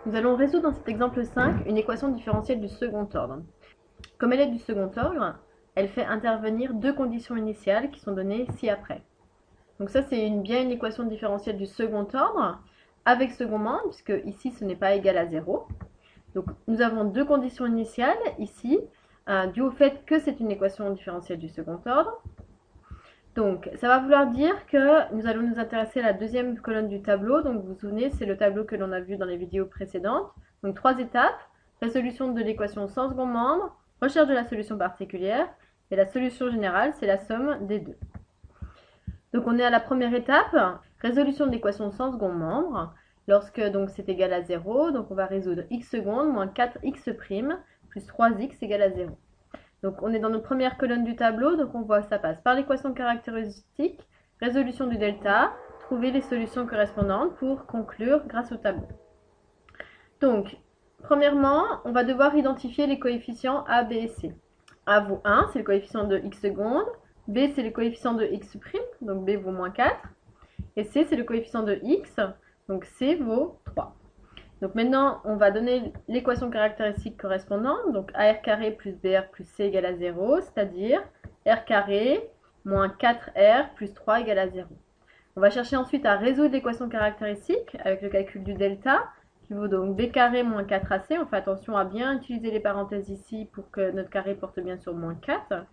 Nous allons résoudre dans cet exemple 5 une équation différentielle du second ordre. Comme elle est du second ordre, elle fait intervenir deux conditions initiales qui sont données ci-après. Donc ça, c'est bien une équation différentielle du second ordre avec second membre, puisque ici, ce n'est pas égal à 0. Donc nous avons deux conditions initiales ici, dues au fait que c'est une équation différentielle du second ordre. Donc, ça va vouloir dire que nous allons nous intéresser à la deuxième colonne du tableau. Donc, vous vous souvenez, c'est le tableau que l'on a vu dans les vidéos précédentes. Donc, trois étapes. Résolution de l'équation sans second membre, recherche de la solution particulière, et la solution générale, c'est la somme des deux. Donc, on est à la première étape, résolution de l'équation sans second membre. Lorsque donc c'est égal à 0, donc on va résoudre x secondes moins 4x' plus 3x égale à 0. Donc on est dans notre première colonne du tableau, donc on voit que ça passe par l'équation caractéristique, résolution du delta, trouver les solutions correspondantes pour conclure grâce au tableau. Donc, premièrement, on va devoir identifier les coefficients A, B et C. A vaut 1, c'est le coefficient de x secondes, B c'est le coefficient de x', donc B vaut moins 4, et C c'est le coefficient de x, donc C vaut 3. Donc maintenant, on va donner l'équation caractéristique correspondante, donc AR carré plus BR plus C égale à 0, c'est-à-dire R carré moins 4R plus 3 égale à 0. On va chercher ensuite à résoudre l'équation caractéristique avec le calcul du delta, qui vaut donc B carré moins 4AC. On fait attention à bien utiliser les parenthèses ici pour que notre carré porte bien sur moins 4.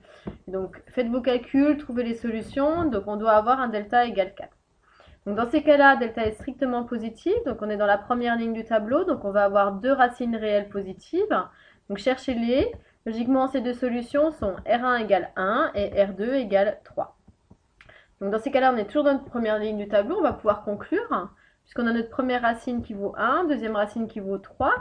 Donc faites vos calculs, trouvez les solutions, donc on doit avoir un delta égale 4. Donc dans ces cas-là, delta est strictement positif, donc on est dans la première ligne du tableau, donc on va avoir deux racines réelles positives. Donc cherchez-les. Logiquement, ces deux solutions sont R1 égale 1 et R2 égale 3. Donc dans ces cas-là, on est toujours dans notre première ligne du tableau, on va pouvoir conclure, puisqu'on a notre première racine qui vaut 1, deuxième racine qui vaut 3.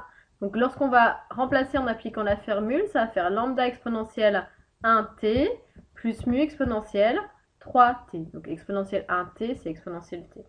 Donc lorsqu'on va remplacer en appliquant la formule, ça va faire lambda exponentielle 1t plus mu exponentielle 3t. Donc exponentielle 1t, c'est exponentielle t.